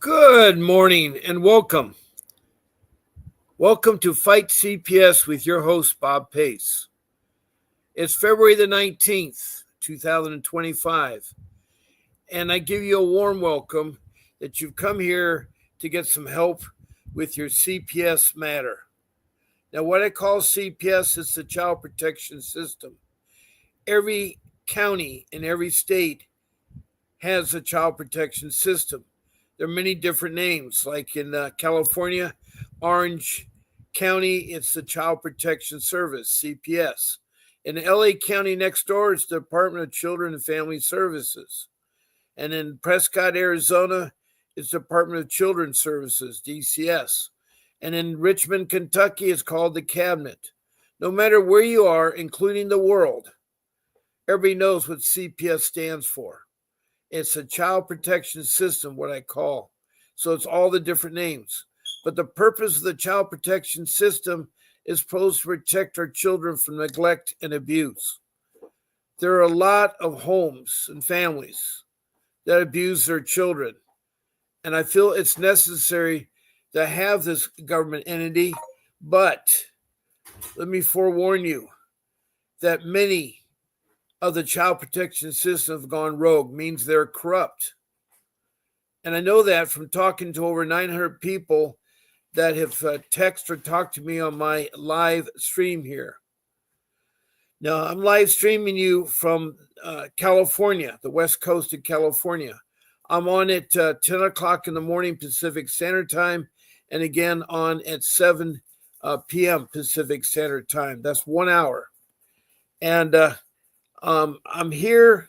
Good morning and welcome. Welcome to Fight CPS with your host, Bob Pace. It's February the 19th, 2025, and I give you a warm welcome that you've come here to get some help with your CPS matter. Now, what I call CPS is the Child Protection System. Every county in every state has a child protection system. There are many different names, like in California, Orange County, it's the Child Protection Service, CPS. In LA County next door, it's the Department of Children and Family Services. And in Prescott, Arizona, it's Department of Children's Services, DCS. And in Richmond, Kentucky, it's called the Cabinet. No matter where you are, including the world, everybody knows what CPS stands for. It's a child protection system, what I call. So it's all the different names. But the purpose of the child protection system is supposed to protect our children from neglect and abuse. There are a lot of homes and families that abuse their children. And I feel it's necessary to have this government entity. But let me forewarn you that many of the child protection system have gone rogue, means they're corrupt. And I know that from talking to over 900 people that have texted or talked to me on my live stream here. Now, I'm live streaming you from California, the west coast of California. I'm on at 10 o'clock in the morning Pacific Standard Time, and again on at 7 p.m. Pacific Standard Time. That's 1 hour. And I'm here.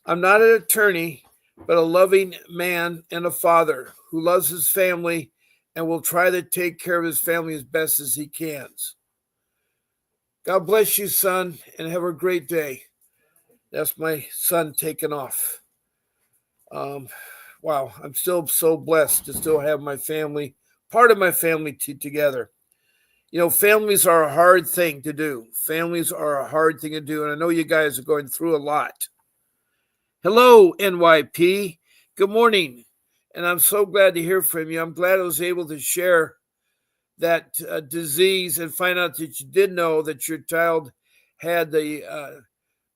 I'm not an attorney, but a loving man and a father who loves his family and will try to take care of his family as best as he can. God bless you, son, and have a great day. That's my son taking off. Wow, I'm still so blessed to still have my family, part of my family together. You know, families are a hard thing to do. Families are a hard thing to do, and I know you guys are going through a lot. Hello, NYP. Good morning, and I'm so glad to hear from you. I'm glad I was able to share that disease and find out that you did know that your child had the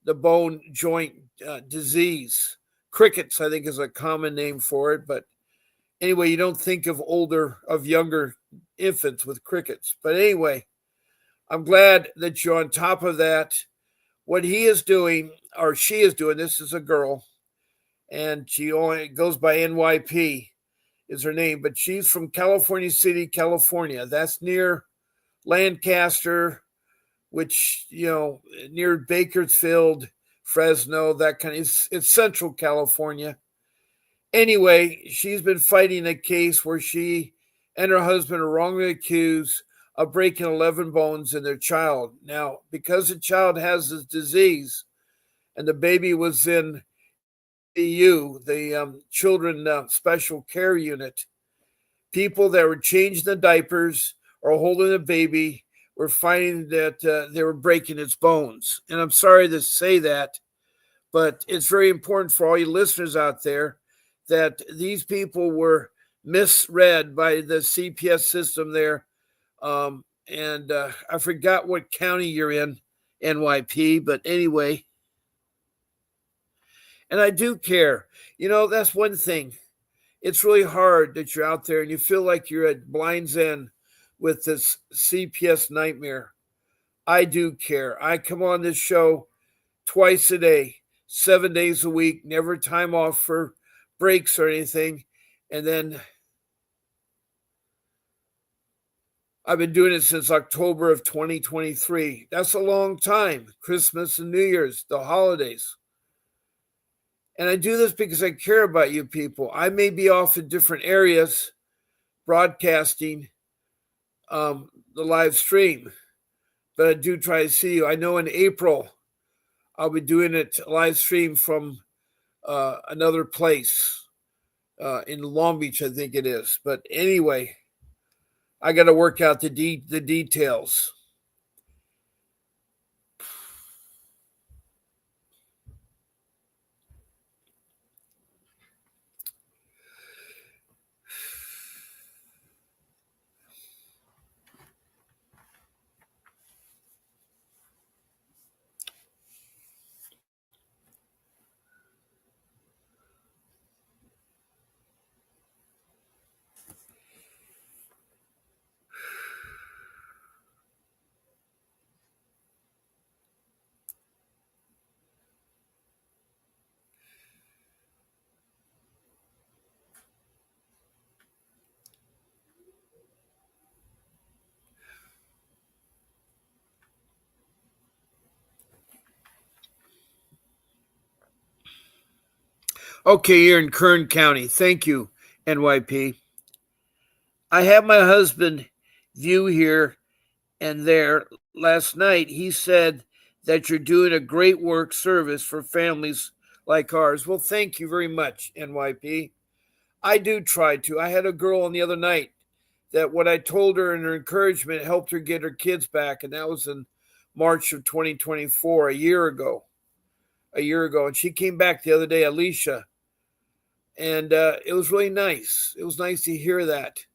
bone joint disease. Crickets, I think, is a common name for it, but anyway, you don't think of younger infants with crickets. But anyway, I'm glad that you're on top of that. What he is doing, or she is doing, this is a girl, and she only goes by NYP is her name, but she's from California City, California. That's near Lancaster, which, near Bakersfield, Fresno, that kind of, it's Central California. Anyway, she's been fighting a case where she and her husband are wrongly accused of breaking 11 bones in their child. Now, because the child has this disease and the baby was in CCU, the Children Special Care Unit, people that were changing the diapers or holding the baby were finding that they were breaking its bones. And I'm sorry to say that, but it's very important for all you listeners out there that these people were misread by the CPS system there. And I forgot what county you're in, NYP, but anyway. And I do care. That's one thing. It's really hard that you're out there and you feel like you're at blind's end with this CPS nightmare. I do care. I come on this show twice a day, 7 days a week, never time off for breaks or anything. And then I've been doing it since October of 2023. That's a long time. Christmas and New Year's, the holidays. And I do this because I care about you people. I may be off in different areas broadcasting the live stream, but I do try to see you. I know in April I'll be doing it live stream from another place in Long Beach, I think it is. But anyway, I got to work out the details. Okay, you're in Kern County. Thank you, NYP. I have my husband view here and there. Last night, he said that you're doing a great work service for families like ours. Well, thank you very much, NYP. I do try to. I had a girl on the other night that what I told her and her encouragement helped her get her kids back, and that was in March of 2024, a year ago. And she came back the other day, Alicia, and it was really nice. It was nice to hear that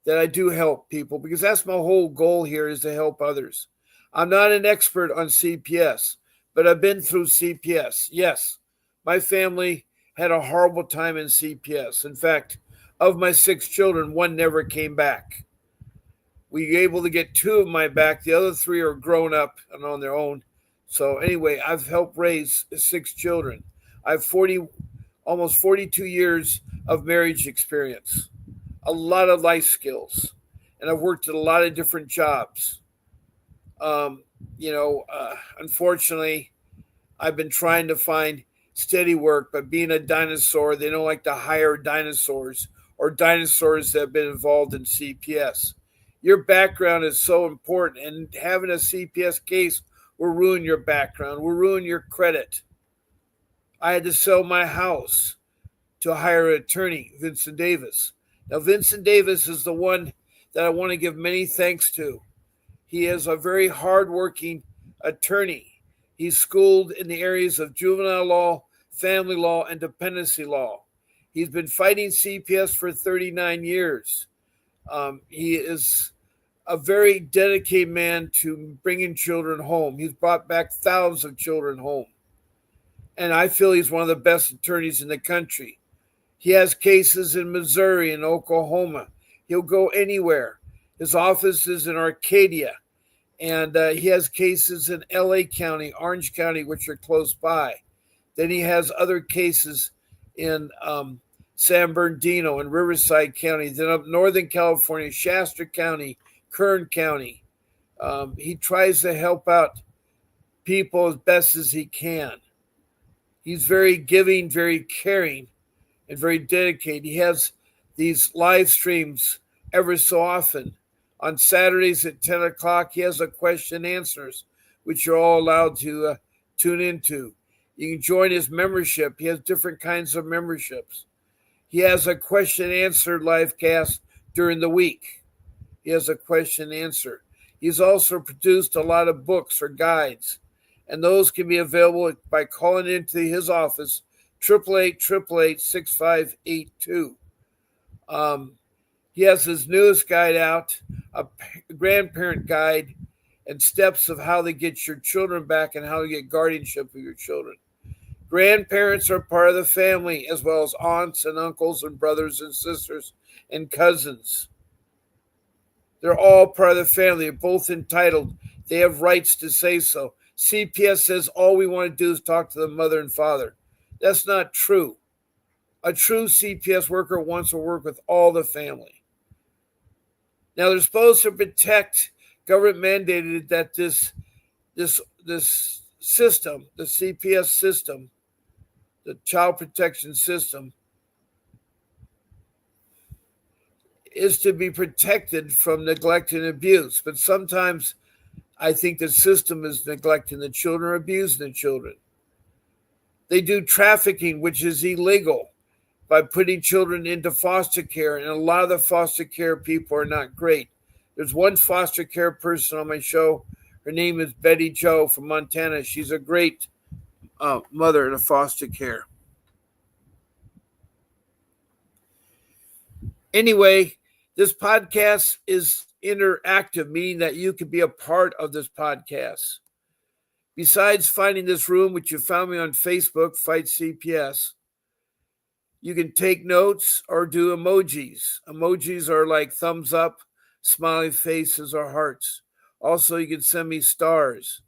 I do help people, because that's my whole goal here, is to help others. I'm not an expert on CPS, but I've been through CPS. Yes, my family had a horrible time in CPS. In fact, of my 6 children, one never came back. We were able to get 2 of my back. The other 3 are grown up and on their own. So anyway, I've helped raise 6 children. I have almost 42 years of marriage experience, a lot of life skills, and I've worked at a lot of different jobs. Unfortunately, I've been trying to find steady work, but being a dinosaur, they don't like to hire dinosaurs or dinosaurs that have been involved in CPS. Your background is so important, and having a CPS case will ruin your background, will ruin your credit. I had to sell my house to hire an attorney, Vincent Davis. Now, Vincent Davis is the one that I want to give many thanks to. He is a very hardworking attorney. He's schooled in the areas of juvenile law, family law, and dependency law. He's been fighting CPS for 39 years. He is a very dedicated man to bringing children home. He's brought back thousands of children home. And I feel he's one of the best attorneys in the country. He has cases in Missouri and Oklahoma. He'll go anywhere. His office is in Arcadia, and he has cases in LA County, Orange County, which are close by. Then he has other cases in San Bernardino and Riverside County. Then up Northern California, Shasta County, Kern County. He tries to help out people as best as he can. He's very giving, very caring, and very dedicated. He has these live streams ever so often. On Saturdays at 10 o'clock, he has a question and answers, which you're all allowed to tune into. You can join his membership. He has different kinds of memberships. He has a question and answer live cast during the week. He has a question and answer. He's also produced a lot of books or guides, and those can be available by calling into his office, 888-888-6582. He has his newest guide out, a grandparent guide, and steps of how to get your children back and how to get guardianship of your children. Grandparents are part of the family, as well as aunts and uncles and brothers and sisters and cousins. They're all part of the family. They're both entitled. They have rights to say so. CPS says all we want to do is talk to the mother and father. That's not true. A true CPS worker wants to work with all the family. Now, they're supposed to protect, government mandated that this system, the CPS system, the child protection system, is to be protected from neglect and abuse. But sometimes I think the system is neglecting the children or abusing the children. They do trafficking, which is illegal, by putting children into foster care. And a lot of the foster care people are not great. There's one foster care person on my show. Her name is Betty Jo from Montana. She's a great mother in a foster care. Anyway, this podcast is interactive, meaning that you can be a part of this podcast. Besides finding this room, which you found me on Facebook, Fight CPS, you can take notes or do emojis. Emojis are like thumbs up, smiley faces, or hearts. Also, you can send me stars.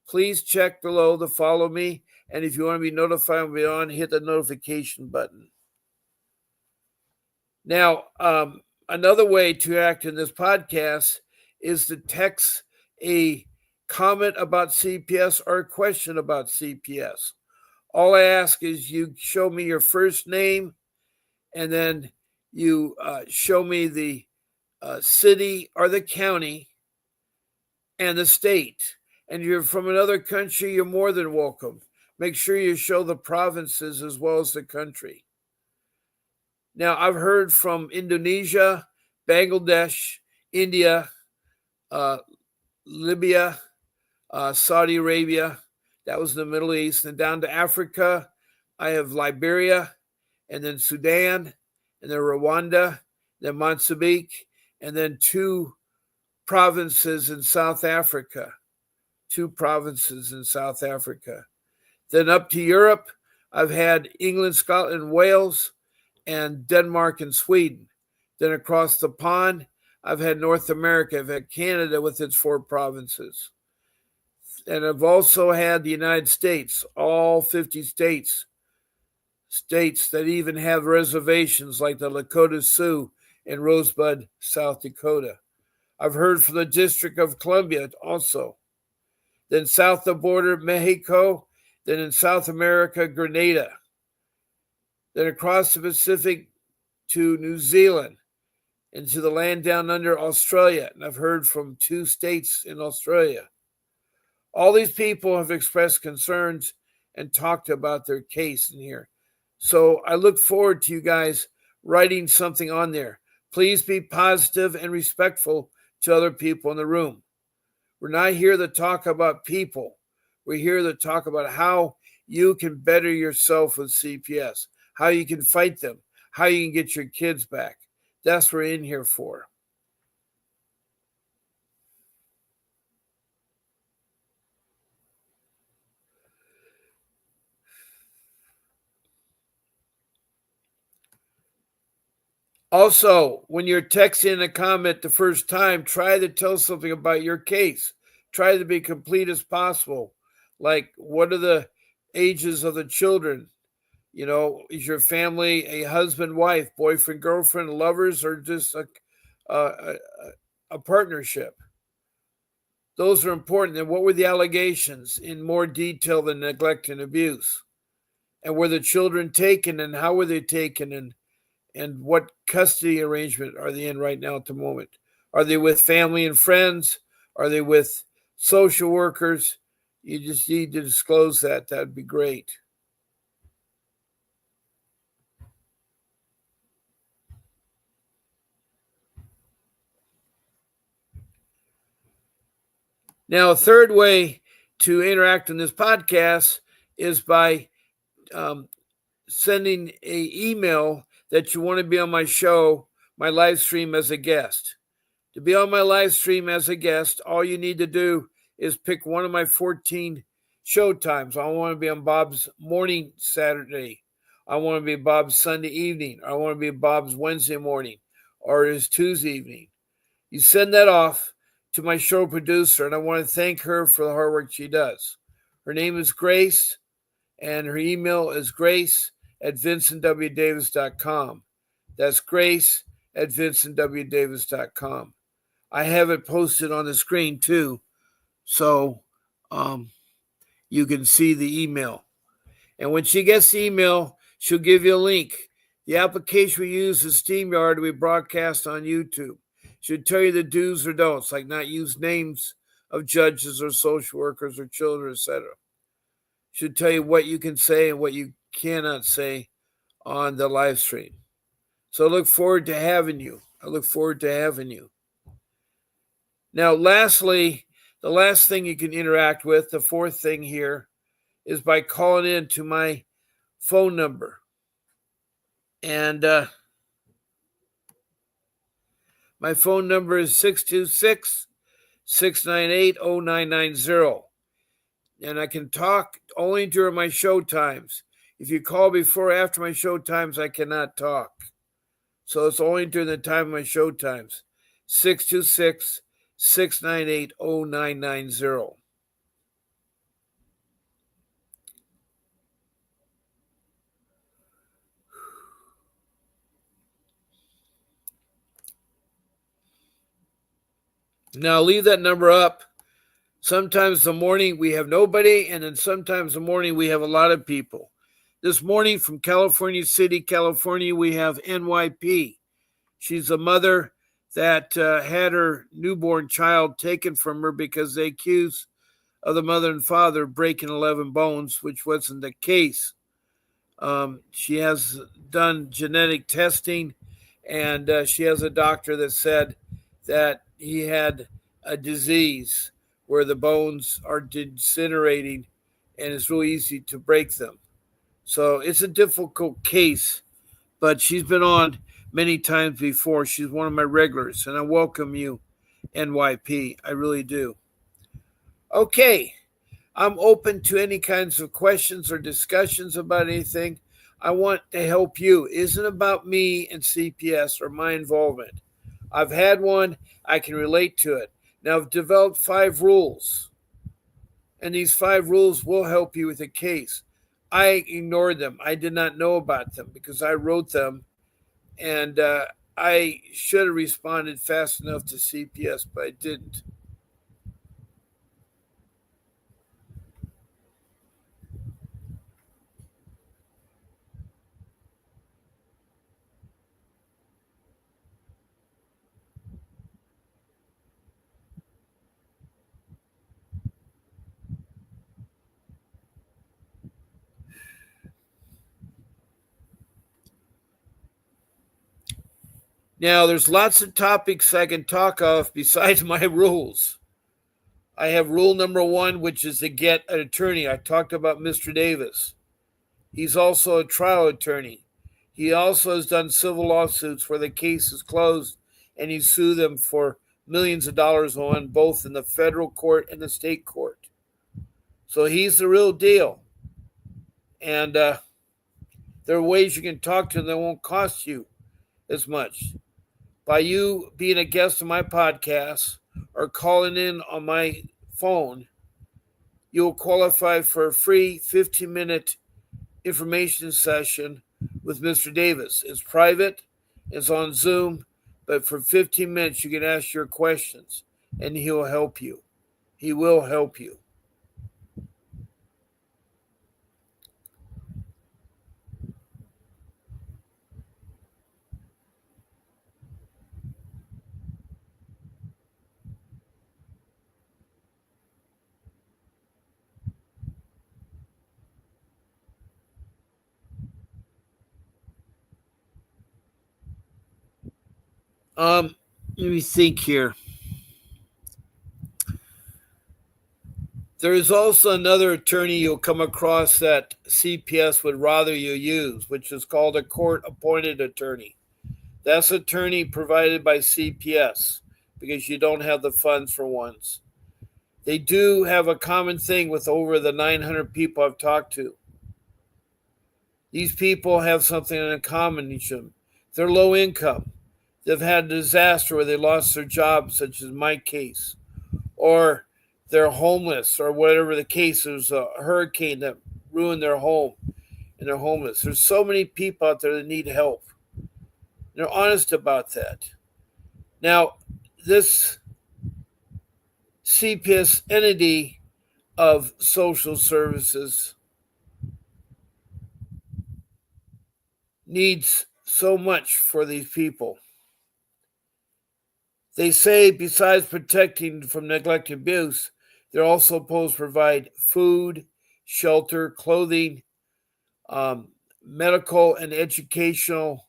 Please check below to follow me. And if you want to be notified when we're on, hit the notification button. Now, another way to act in this podcast is to text a comment about CPS or a question about CPS. All I ask is you show me your first name, and then you show me the city or the county and the state. And you're from another country, you're more than welcome. Make sure you show the provinces as well as the country. Now, I've heard from Indonesia, Bangladesh, India, Libya, Saudi Arabia. That was in the Middle East. And down to Africa, I have Liberia, and then Sudan, and then Rwanda, then Mozambique, and then 2 provinces in South Africa. 2 provinces in South Africa. Then up to Europe, I've had England, Scotland, Wales, and Denmark and Sweden. Then across the pond, I've had North America. I've had Canada with its 4 provinces. And I've also had the United States, all 50 states that even have reservations like the Lakota Sioux in Rosebud, South Dakota. I've heard from the District of Columbia also. Then south of the border, Mexico. Then in South America, Grenada. Then across the Pacific to New Zealand and to the land down under, Australia. And I've heard from 2 states in Australia. All these people have expressed concerns and talked about their case in here. So I look forward to you guys writing something on there. Please be positive and respectful to other people in the room. We're not here to talk about people. We're here to talk about how you can better yourself with CPS, how you can fight them, how you can get your kids back. That's what we're in here for. Also, when you're texting a comment the first time, try to tell something about your case. Try to be complete as possible. Like, what are the ages of the children? You know, is your family a husband, wife, boyfriend, girlfriend, lovers, or just a partnership? Those are important. And what were the allegations in more detail than neglect and abuse? And were the children taken, and how were they taken, and what custody arrangement are they in right now at the moment? Are they with family and friends? Are they with social workers? You just need to disclose that. That'd be great. Now, a third way to interact in this podcast is by sending an email that you want to be on my show, my live stream as a guest. To be on my live stream as a guest, all you need to do is pick one of my 14 show times. I want to be on Bob's morning Saturday. I want to be Bob's Sunday evening. I want to be Bob's Wednesday morning or his Tuesday evening. You send that off to my show producer, and I want to thank her for the hard work she does. Her name is Grace, and her email is grace@vincentwdavis.com. That's grace@vincentwdavis.com. I have it posted on the screen too, so you can see the email. And when she gets the email, she'll give you a link. The application we use is StreamYard. We broadcast on YouTube. She'll tell you the do's or don'ts, like not use names of judges or social workers or children, etc. She'll tell you what you can say and what you cannot say on the live stream. So I look forward to having you. Now, lastly, the last thing you can interact with, the fourth thing here, is by calling in to my phone number. And my phone number is 626-698-0990. And I can talk only during my show times. If you call before or after my show times, I cannot talk. So it's only during the time of my show times. 626-698-0990. Now leave that number up Sometimes the morning we have nobody, and then sometimes the morning we have a lot of people. This morning from California City, California, we have NYP. She's a mother that had her newborn child taken from her because they accused of the mother and father breaking 11 bones, which wasn't the case. She has done genetic testing, and she has a doctor that said that he had a disease where the bones are degenerating and it's really easy to break them. So it's a difficult case, but she's been on many times before. She's one of my regulars, and I welcome you, NYP. I really do. Okay, I'm open to any kinds of questions or discussions about anything. I want to help you. It isn't about me and CPS or my involvement. I've had one, I can relate to it. Now, I've developed 5 rules, and these 5 rules will help you with a case. I ignored them. I did not know about them because I wrote them, and I should have responded fast enough to CPS, but I didn't. Now, there's lots of topics I can talk of besides my rules. I have rule number 1, which is to get an attorney. I talked about Mr. Davis. He's also a trial attorney. He also has done civil lawsuits where the case is closed and he sued them for millions of dollars on both in the federal court and the state court. So he's the real deal. And there are ways you can talk to him that won't cost you as much. By you being a guest on my podcast or calling in on my phone, you'll qualify for a free 15-minute information session with Mr. Davis. It's private, it's on Zoom, but for 15 minutes you can ask your questions and he'll help you. He will help you. Let me think here. There is also another attorney you'll come across that CPS would rather you use, which is called a court-appointed attorney. That's attorney provided by CPS because you don't have the funds for ones. They do have a common thing with over the 900 people I've talked to. These people have something in common each of them. They're low income. They've had a disaster where they lost their job, such as my case, or they're homeless, or whatever the case. There's a hurricane that ruined their home, and they're homeless. There's so many people out there that need help. They're honest about that. Now, this CPS entity of social services needs so much for these people. They say besides protecting from neglect and abuse, they're also supposed to provide food, shelter, clothing, medical and educational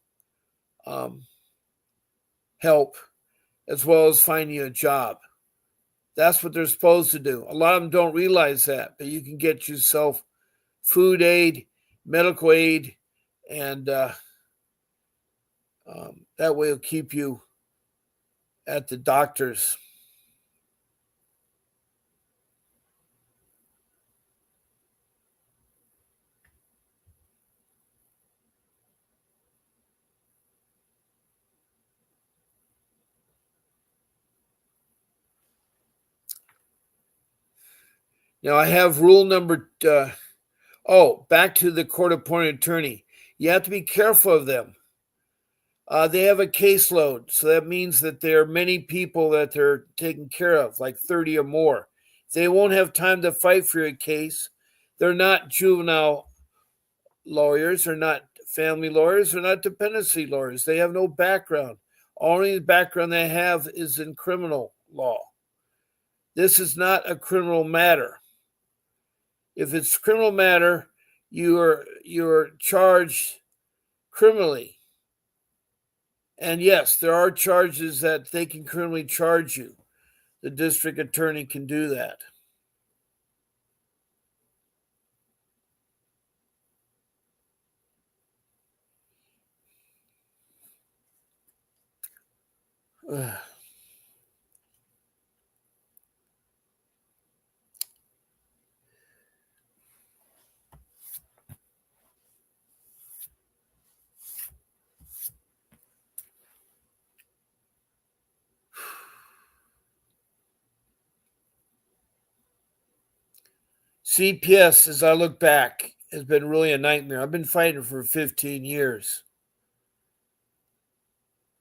help, as well as finding a job. That's what they're supposed to do. A lot of them don't realize that, but you can get yourself food aid, medical aid, and that way it'll keep you at the doctor's. Now I have rule number, back to the court-appointed attorney. You have to be careful of them. They have a caseload, so that means that there are many people that they're taking care of, like 30 or more. They won't have time to fight for your case. They're not juvenile lawyers, they're not family lawyers, they're not dependency lawyers. They have no background. Only background they have is in criminal law. This is not a criminal matter. If it's criminal matter, you're charged criminally. And yes, there are charges that they can criminally charge you. The district attorney can do that. CPS, as I look back, has been really a nightmare. I've been fighting for 15 years.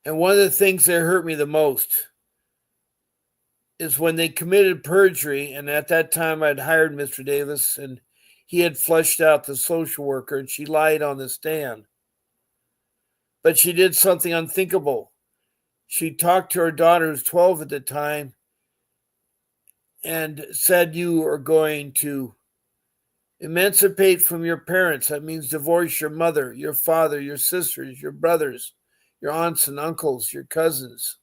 And one of the things that hurt me the most is when they committed perjury. And at that time, I'd hired Mr. Davis, and he had flushed out the social worker, and she lied on the stand. But she did something unthinkable. She talked to her daughter, who was 12 at the time, and said, "You are going to emancipate from your parents. That means divorce your mother, your father, your sisters, your brothers, your aunts and uncles, your cousins."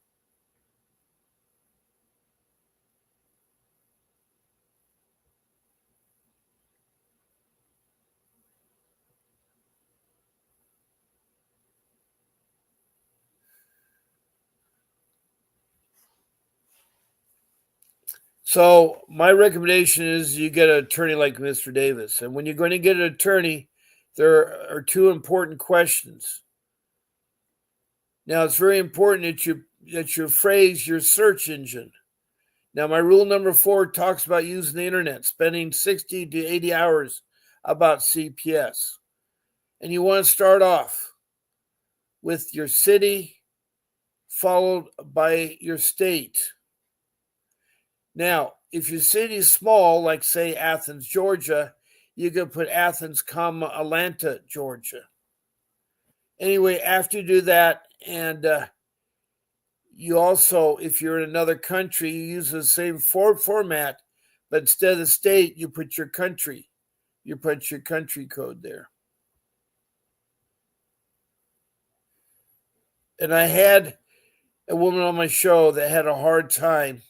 So my recommendation is you get an attorney like Mr. Davis. And when you're going to get an attorney, there are two important questions. Now, it's very important that you phrase your search engine. Now, my rule number 4 talks about using the internet, spending 60 to 80 hours about CPS. And you want to start off with your city, followed by your state. Now, if your city is small, like say Athens, Georgia, you can put Athens, Atlanta, Georgia. Anyway, after you do that, and you also, if you're in another country, you use the same format, but instead of the state, you put your country. You put your country code there. And I had a woman on my show that had a hard time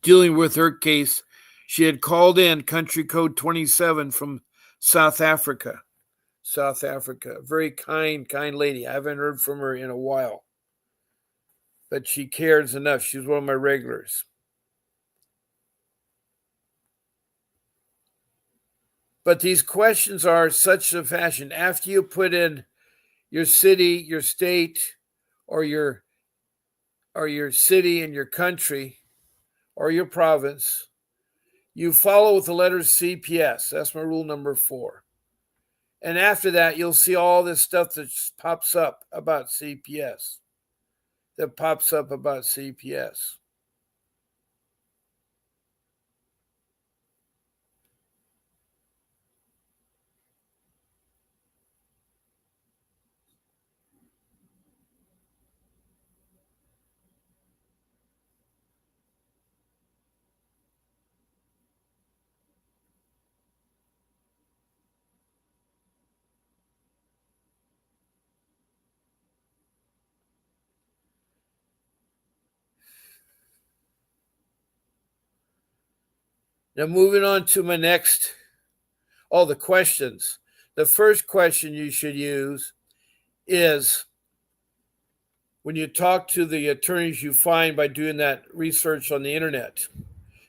dealing with her case. She had called in country code 27 from South Africa. Very kind lady. I haven't heard from her in a while, but she cares enough. She's one of my regulars. But these questions are such a fashion. After you put in your city, your state, or your city and your country, or your province, you follow with the letters CPS. That's my rule number 4. And after that, you'll see all this stuff that pops up about CPS. Now, moving on to my next, the questions. The first question you should use is when you talk to the attorneys you find by doing that research on the internet.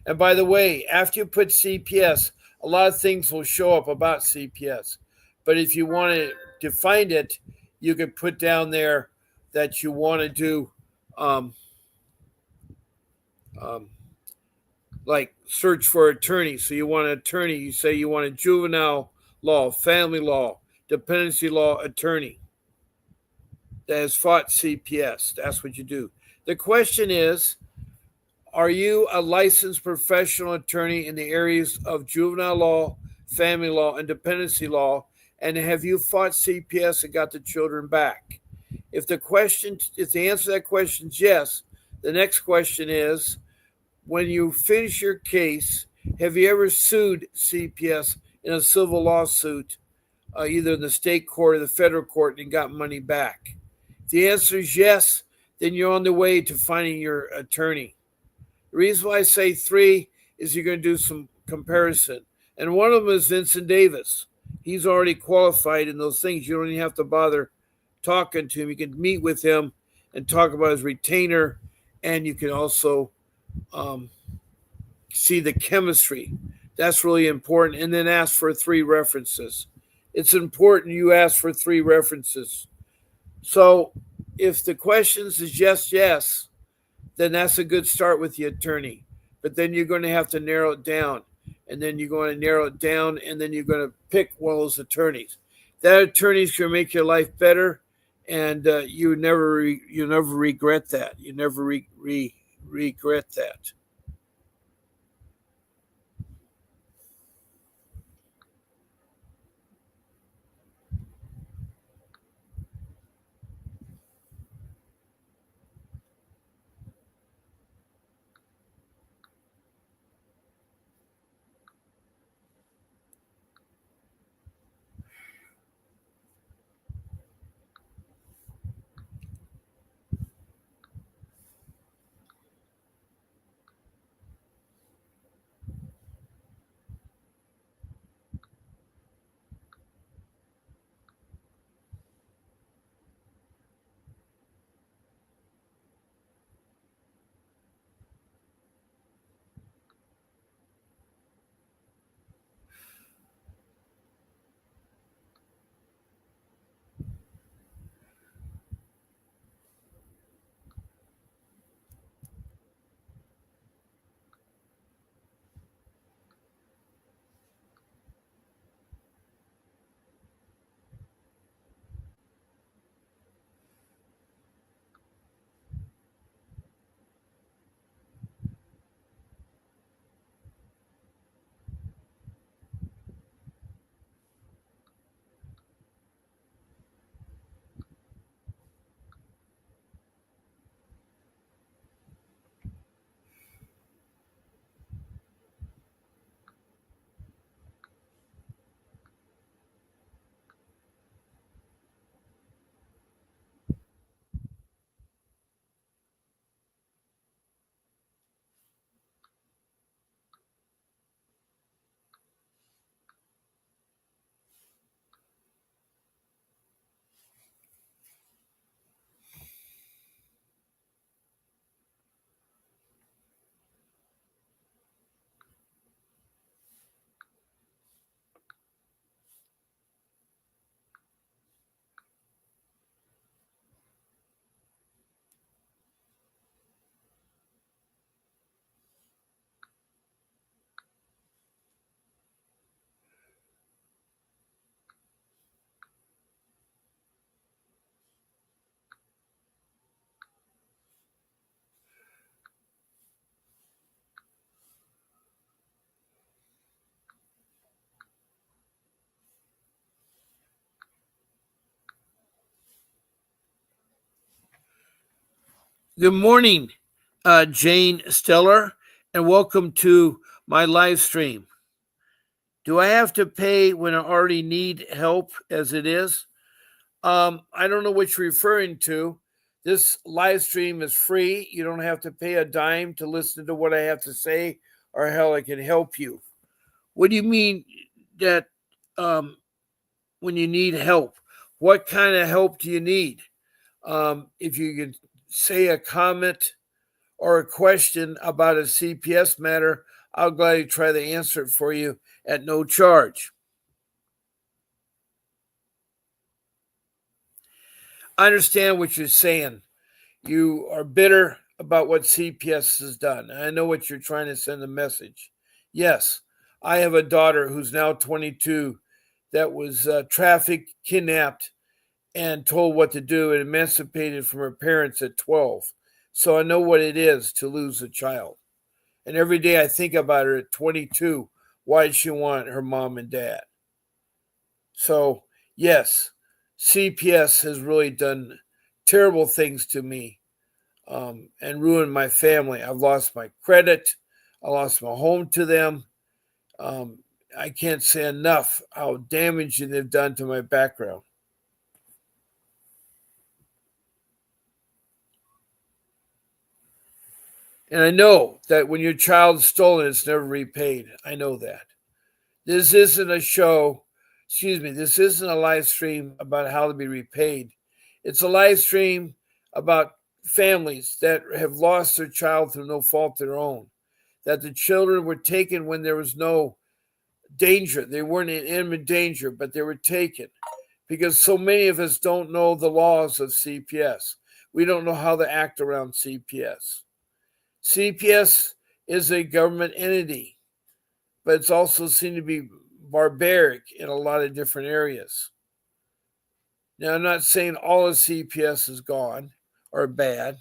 And by the way, after you put CPS, a lot of things will show up about CPS. But if you want to find it, you can put down there that you want to do like search for attorney. So you want an attorney, you say you want a juvenile law, family law, dependency law attorney. that has fought CPS. That's what you do. The question is, are you a licensed professional attorney in the areas of juvenile law, family law, and dependency law? And have you fought CPS and got the children back? If the answer to that question is yes, the next question is, when you finish your case, have you ever sued CPS in a civil lawsuit, either in the state court or the federal court, and got money back? If the answer is yes, then you're on the way to finding your attorney. The reason why I say 3 is you're going to do some comparison. And one of them is Vincent Davis. He's already qualified in those things. You don't even have to bother talking to him. You can meet with him and talk about his retainer, and you can also see the chemistry. That's really important. And then ask for 3 references. It's important you ask for 3 references. So if the questions is yes, then that's a good start with the attorney. But then you're going to have to narrow it down. And then you're going to narrow it down, and then you're going to pick one of those attorneys. That attorney's going to make your life better, and you never regret that. You never regret that. Good morning, Jane Stellar, and welcome to my live stream. Do I have to pay when I already need help as it is? I don't know what you're referring to. This live stream is free. You don't have to pay a dime to listen to what I have to say or how I can help you. What do you mean that when you need help? What kind of help do you need? If you can say a comment or a question about a CPS matter, I'll gladly try to answer it for you at no charge. I understand what you're saying. You are bitter about what CPS has done. I know what you're trying to send a message. Yes, I have a daughter who's now 22 that was trafficked, kidnapped, and told what to do and emancipated from her parents at 12. So I know what it is to lose a child. And every day I think about her at 22. Why did she want her mom and dad? So, yes, CPS has really done terrible things to me and ruined my family. I've lost my credit. I lost my home to them. Um, I can't say enough how damaging they've done to my background. And I know that when your child's stolen, it's never repaid. I know that. This isn't a show, this isn't a live stream about how to be repaid. It's a live stream about families that have lost their child through no fault of their own, that the children were taken when there was no danger. They weren't in imminent danger, but they were taken because so many of us don't know the laws of CPS. We don't know how to act around CPS. CPS is a government entity, but it's also seen to be barbaric in a lot of different areas. Now, I'm not saying all of CPS is gone or bad.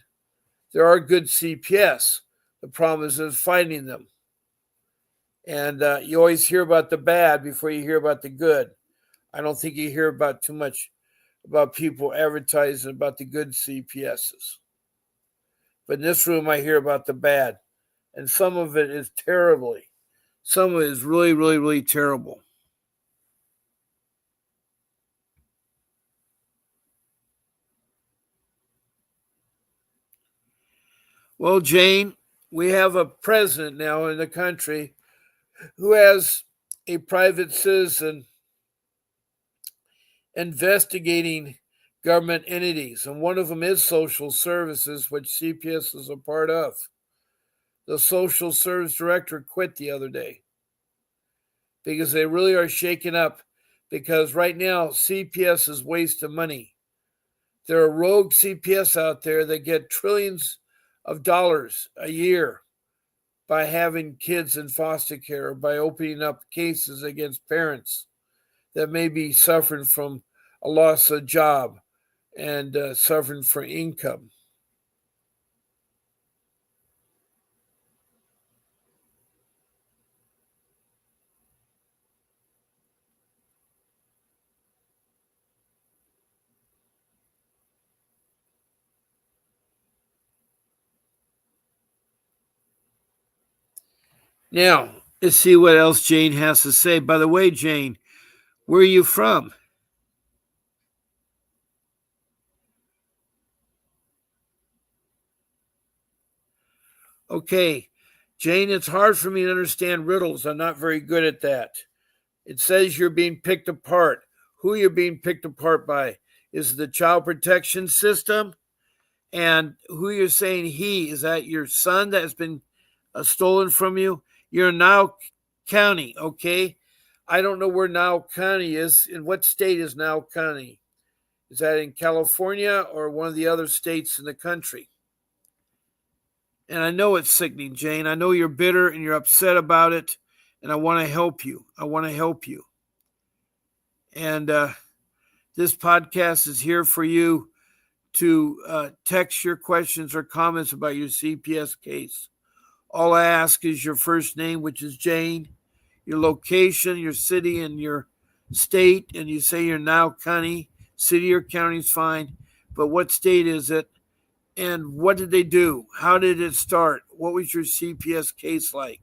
There are good CPS. The problem is finding them. And you always hear about the bad before you hear about the good. I don't think you hear about too much about people advertising about the good CPSs. But in this room, I hear about the bad. And some of it is terribly. Some of it is really, really, really terrible. Well, Jane, we have a president now in the country who has a private citizen investigating government entities, and one of them is social services, which CPS is a part of. The social service director quit the other day because they really are shaken up because right now CPS is wasting money. There are rogue CPS out there that get trillions of dollars a year by having kids in foster care or by opening up cases against parents that may be suffering from a loss of job and suffering for income. Now, let's see what else Jane has to say. By the way, Jane, where are you from? Okay, Jane, it's hard for me to understand riddles. I'm not very good at that. It says you're being picked apart. Who you're being picked apart by? Is it the child protection system? And who you're saying he? Is that your son that has been stolen from you? You're in Nile County, okay? I don't know where Nile County is. In what state is Nile County? Is that in California or one of the other states in the country? And I know it's sickening, Jane. I know you're bitter and you're upset about it, and I want to help you. I want to help you. And this podcast is here for you to text your questions or comments about your CPS case. All I ask is your first name, which is Jane, your location, your city, and your state, and you say you're Nile County. City or county is fine, but what state is it? And what did they do? How did it start? What was your CPS case like?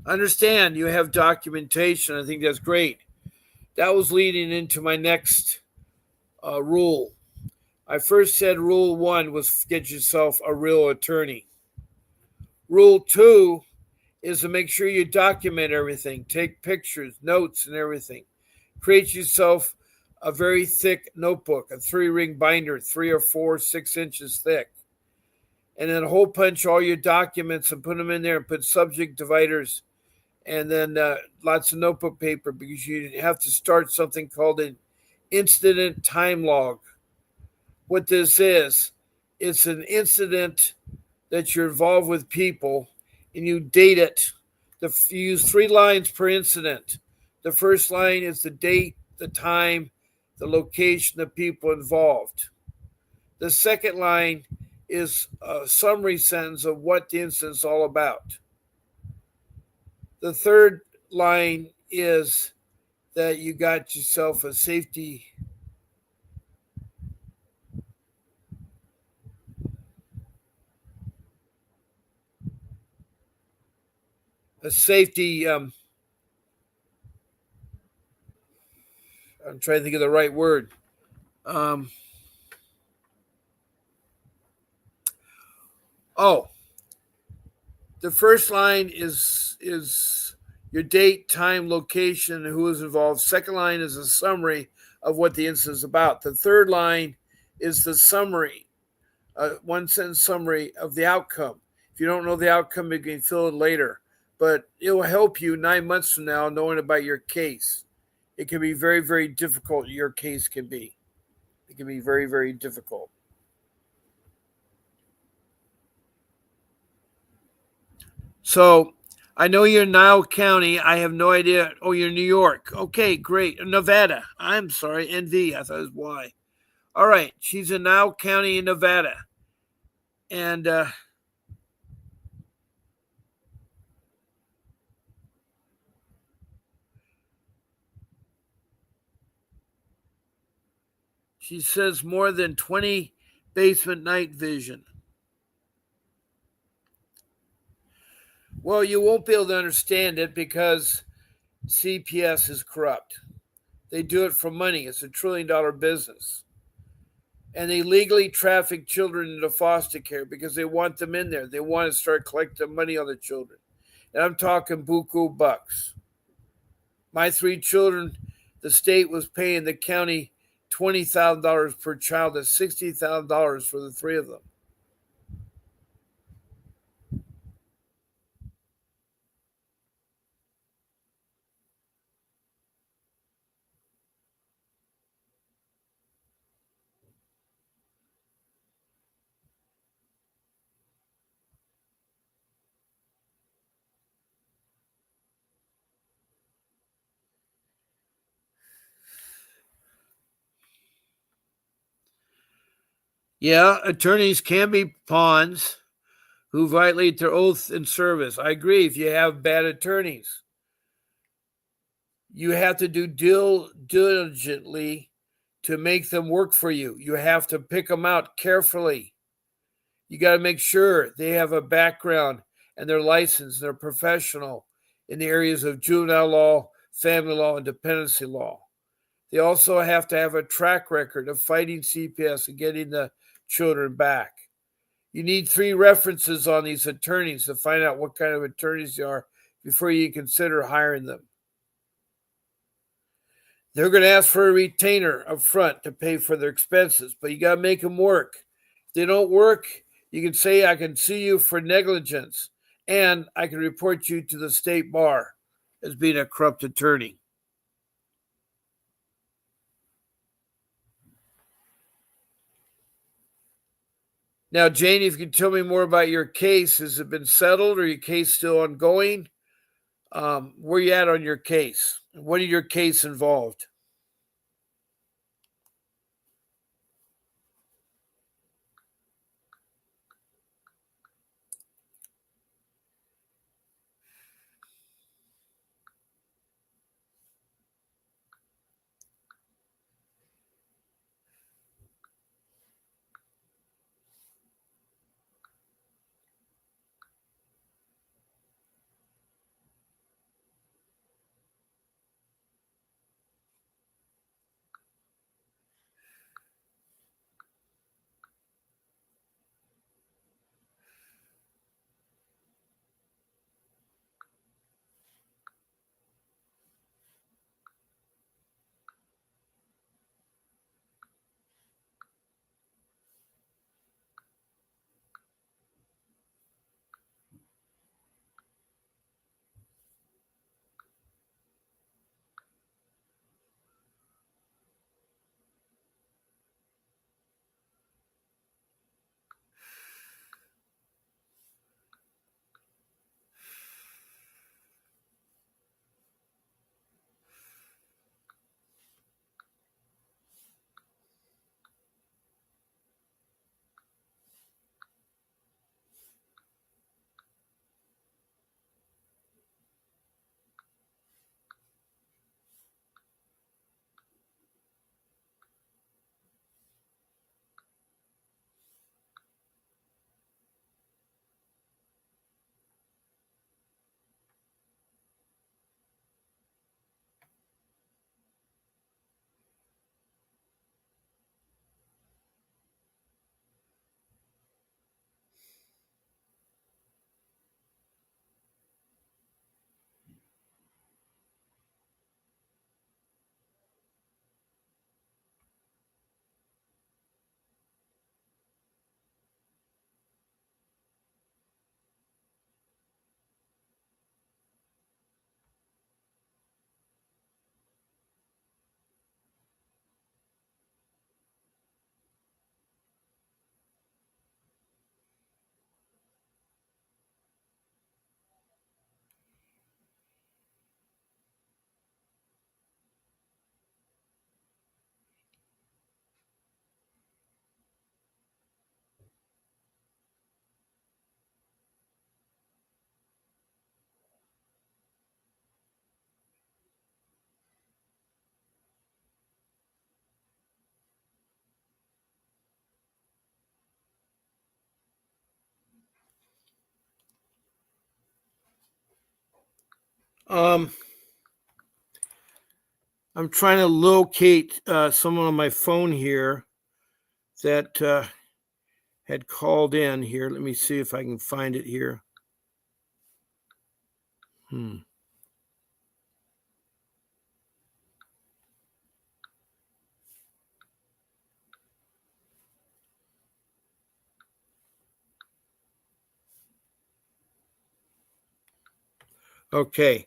Understand you have documentation. I think that's great. That was leading into my next rule. I first said rule 1 was get yourself a real attorney. Rule 2 is to make sure you document everything, take pictures, notes, and everything. Create yourself a very thick notebook, a 3-ring binder, 3 or 4, 6 inches thick. And then hole punch all your documents and put them in there and put subject dividers and then lots of notebook paper because you have to start something called an incident time log. What this is, it's an incident that you're involved with people and you date it. You use 3 lines per incident. The first line is the date, the time, the location, the people involved. The second line is a summary sentence of what the incident is all about. The third line is that you got yourself a safety a safety I'm trying to think of the right word. Um, oh, the first line is your date, time, location, and who is involved. Second line is a summary of what the incident is about. The third line is the summary, one sentence summary of the outcome. If you don't know the outcome, you can fill in later, but it will help you 9 months from now knowing about your case. It can be very, very difficult. Your case can be. It can be very, very difficult. So I know you're in Nile County. I have no idea. Oh, you're in New York. Okay, great. Nevada. I'm sorry. NV. I thought it was Y. All right. She's in Nile County in Nevada. And she says more than 20 basement night vision. Well, you won't be able to understand it because CPS is corrupt. They do it for money. It's $1 trillion business. And they legally traffic children into foster care because they want them in there. They want to start collecting money on the children. And I'm talking buku bucks. My 3 children, the state was paying the county $20,000 per child. That's $60,000 for the 3 of them. Yeah, attorneys can be pawns who violate their oath in service. I agree. If you have bad attorneys, you have to do diligently to make them work for you. You have to pick them out carefully. You got to make sure they have a background and they're licensed, they're professional in the areas of juvenile law, family law, and dependency law. They also have to have a track record of fighting CPS and getting the children back. You need 3 references on these attorneys to find out what kind of attorneys they are before you consider hiring them. They're going to ask for a retainer up front to pay for their expenses, but you got to make them work. If they don't work, you can say, I can sue you for negligence and I can report you to the state bar as being a corrupt attorney. Now, Jane, if you can tell me more about your case, has it been settled or your case still ongoing? Where you at on your case? What are your case involved? I'm trying to locate someone on my phone here that had called in here. Let me see if I can find it here. Okay.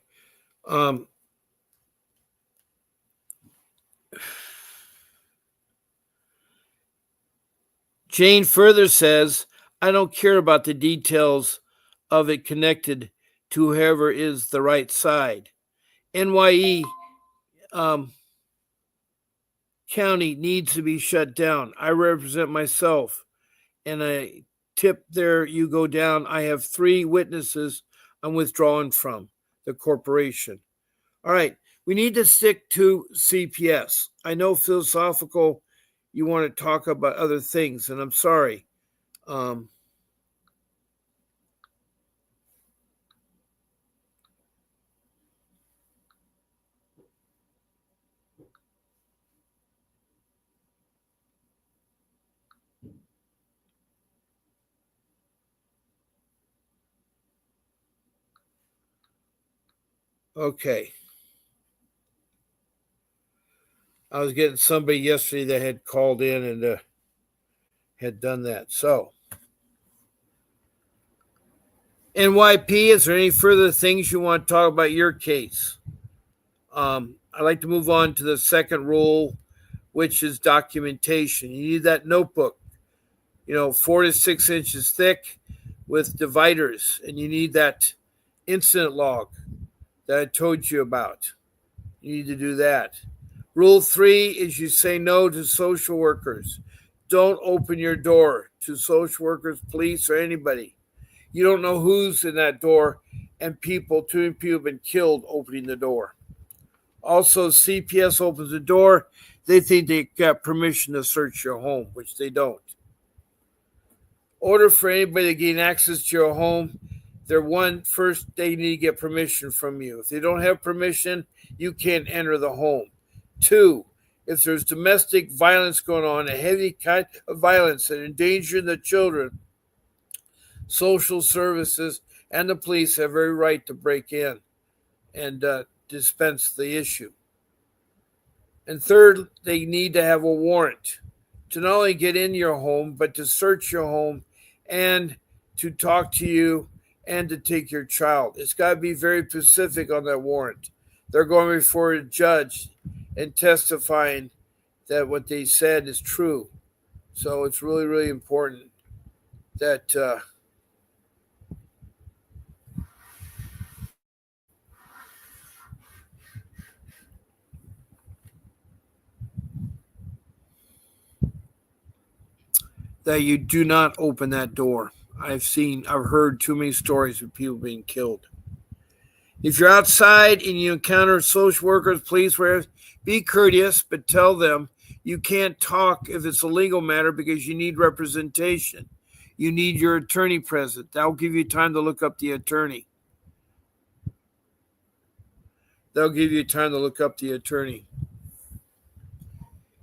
Jane further says, I don't care about the details of it connected to whoever is the right side. NYE County needs to be shut down. I represent myself, and I tip there you go down. I have 3 witnesses I'm withdrawing from the corporation. All right, we need to stick to CPS. I know philosophical, you want to talk about other things, and I'm sorry. Okay. I was getting somebody yesterday that had called in and had done that. So, NYP, is there any further things you want to talk about your case? I'd like to move on to the second rule, which is documentation. You need that notebook, 4 to 6 inches thick with dividers, and you need that incident log that I told you about. You need to do that. Rule 3 is you say no to social workers. Don't open your door to social workers, police, or anybody. You don't know who's in that door, and 2 people have been killed opening the door. Also, CPS opens the door. They think they got permission to search your home, which they don't. Order for anybody to gain access to your home, first they need to get permission from you. If they don't have permission, you can't enter the home. 2, if there's domestic violence going on, a heavy kind of violence that endangers the children, social services and the police have every right to break in and dispense the issue. And 3rd, they need to have a warrant to not only get in your home, but to search your home and to talk to you and to take your child. It's got to be very specific on that warrant. They're going before a judge and testifying that what they said is true. So it's really, really important that that you do not open that door. I've heard too many stories of people being killed. If you're outside and you encounter social workers, police, be courteous, but tell them you can't talk if it's a legal matter because you need representation. You need your attorney present. That'll give you time to look up the attorney.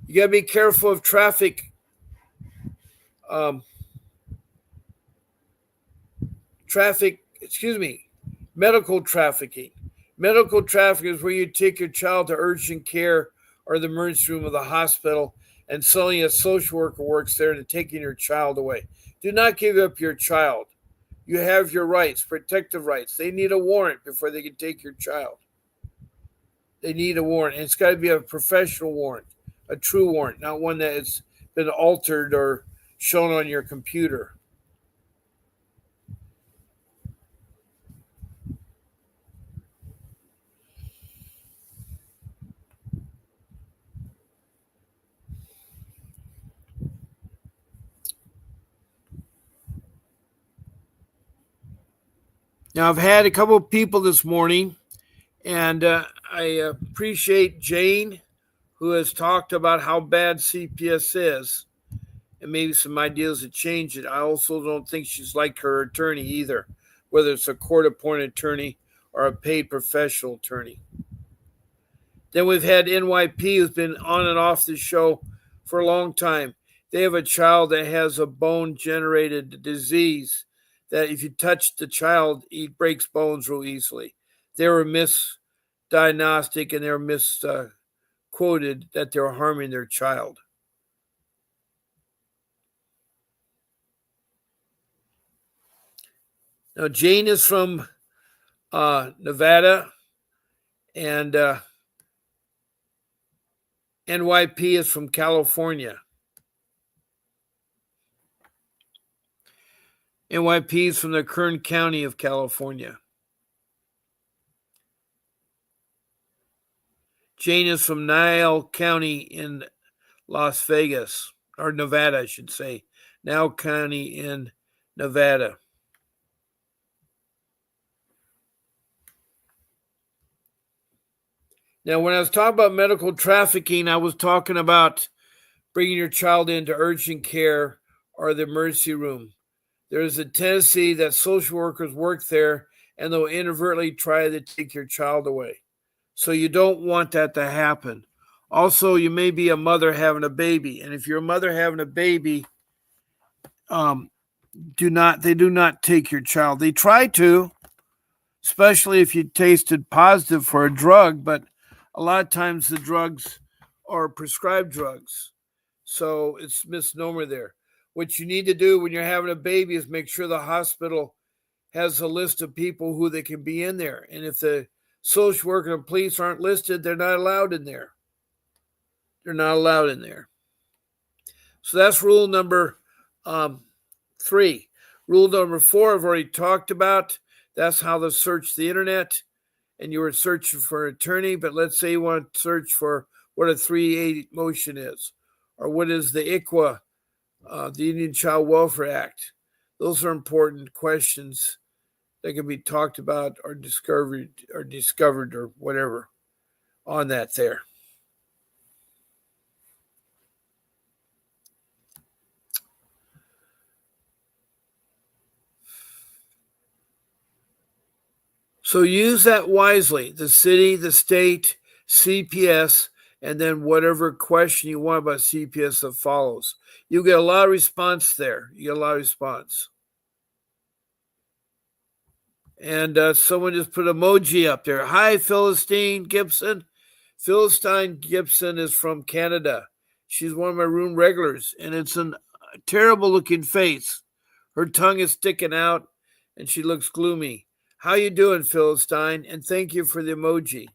You got to be careful of medical trafficking. Medical trafficking is where you take your child to urgent care or the emergency room of the hospital, and suddenly a social worker works there and taking your child away. Do not give up your child. You have your rights, protective rights. They need a warrant before they can take your child. They need a warrant, and it's got to be a professional warrant, a true warrant, not one that has been altered or shown on your computer. Now, I've had a couple of people this morning, and I appreciate Jane, who has talked about how bad CPS is and maybe some ideas to change it. I also don't think she's like her attorney either, whether it's a court-appointed attorney or a paid professional attorney. Then we've had NYP, who's been on and off the show for a long time. They have a child that has a bone-generated disease that if you touch the child, he breaks bones real easily. They were misdiagnostic and they were misquoted that they were harming their child. Now, Jane is from Nevada, and NYP is from California. NYP is from the Kern County of California. Jane is from Niall County in Las Vegas, or Nevada, I should say. Niall County in Nevada. Now, when I was talking about medical trafficking, I was talking about bringing your child into urgent care or the emergency room. There's a tendency that social workers work there and they'll inadvertently try to take your child away. So you don't want that to happen. Also, you may be a mother having a baby. And if you're a mother having a baby, they do not take your child. They try to, especially if you tasted positive for a drug, but a lot of times the drugs are prescribed drugs. So it's misnomer there. What you need to do when you're having a baby is make sure the hospital has a list of people who they can be in there. And if the social worker and police aren't listed, they're not allowed in there. They're not allowed in there. So that's rule number 3. Rule number 4, I've already talked about. That's how to search the internet. And you were searching for an attorney, but let's say you want to search for what a 380 motion is, or what is the ICWA, the Indian Child Welfare Act. Those are important questions that can be talked about or discovered or whatever on that there. So use that wisely. The city, the state, CPS, and then whatever question you want about CPS that follows. You get a lot of response there. You get a lot of response. And someone just put emoji up there. Hi, Philistine Gibson. Philistine Gibson is from Canada. She's one of my room regulars, and it's a terrible looking face. Her tongue is sticking out, and she looks gloomy. How you doing, Philistine? And thank you for the emoji.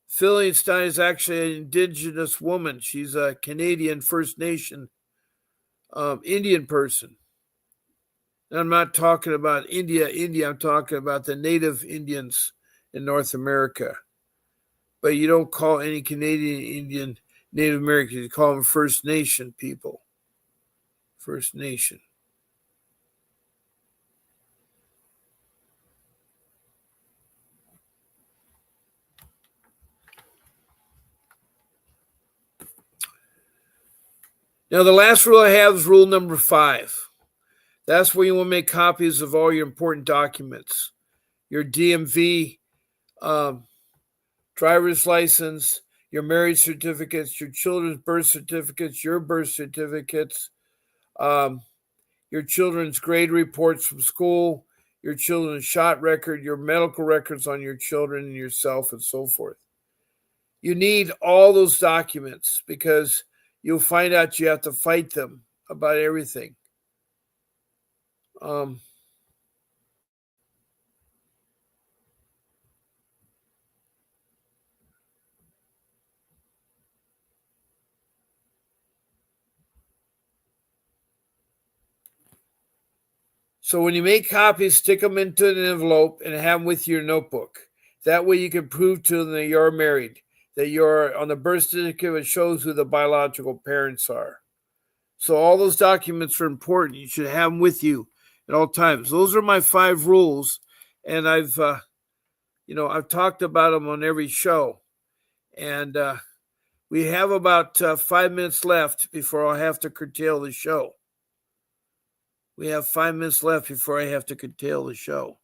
Philistine is actually an indigenous woman. She's a Canadian First Nation Indian person. And I'm not talking about India. I'm talking about the native Indians in North America. But you don't call any Canadian Indian Native Americans. You call them First Nation people. First Nation. Now, the last rule I have is rule number 5. That's where you want to make copies of all your important documents. Your DMV, driver's license, your marriage certificates, your children's birth certificates, your birth certificates, your children's grade reports from school, your children's shot record, your medical records on your children and yourself, and so forth. You need all those documents because you'll find out you have to fight them about everything. So when you make copies, stick them into an envelope and have them with your notebook. That way you can prove to them that you're married, that you're on the birth certificate. It shows who the biological parents are. So all those documents are important. You should have them with you at all times. Those are my 5 rules, and I've talked about them on every show. And we have about 5 minutes left before I'll have to curtail the show. We have 5 minutes left before I have to curtail the show.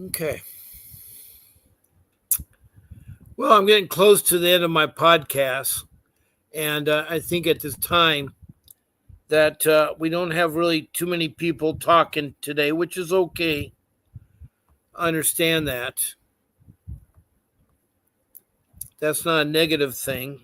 Okay. Well, I'm getting close to the end of my podcast. And I think at this time that we don't have really too many people talking today, which is okay. I understand that. That's not a negative thing.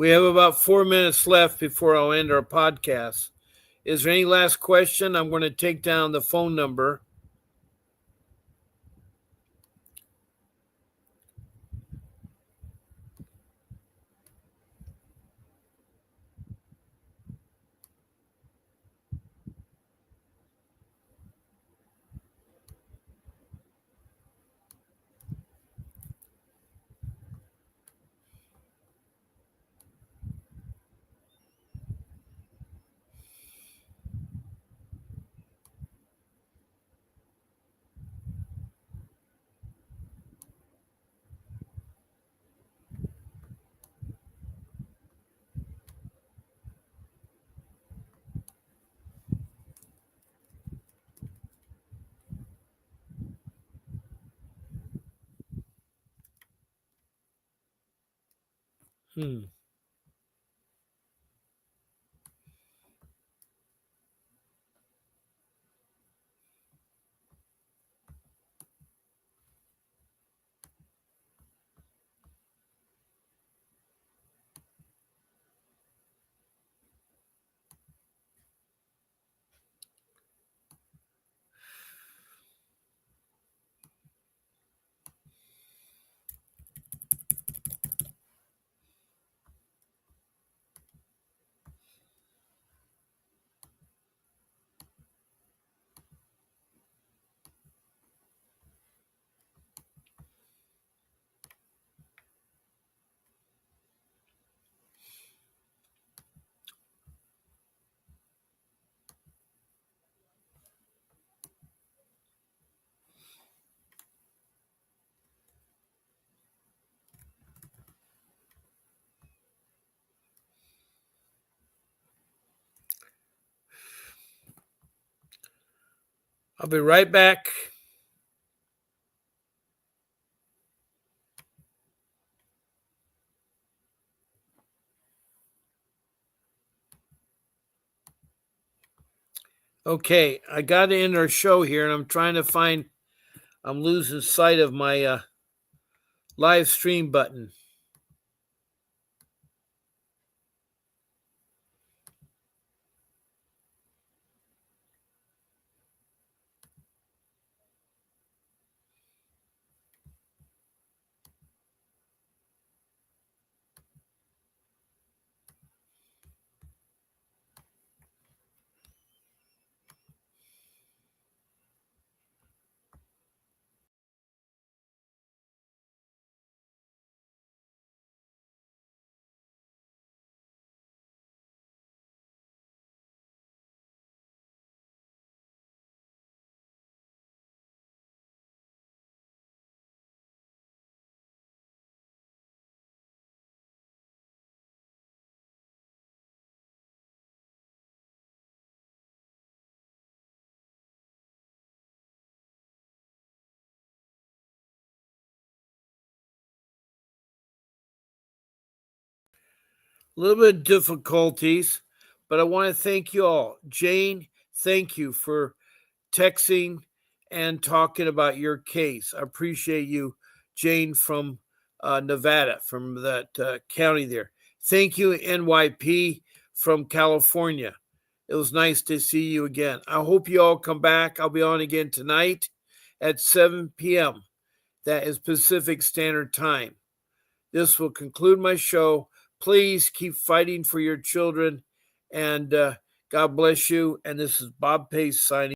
We have about 4 minutes left before I'll end our podcast. Is there any last question? I'm going to take down the phone number. Hmm. I'll be right back. Okay, I got to end our show here, and I'm trying to find. I'm losing sight of my live stream button. A little bit of difficulties, but I want to thank you all. Jane, thank you for texting and talking about your case. I appreciate you, Jane from Nevada, from that county there. Thank you, NYP from California. It was nice to see you again. I hope you all come back. I'll be on again tonight at 7 p.m. That is Pacific Standard Time. This will conclude my show. Please keep fighting for your children, and God bless you. And this is Bob Pace signing.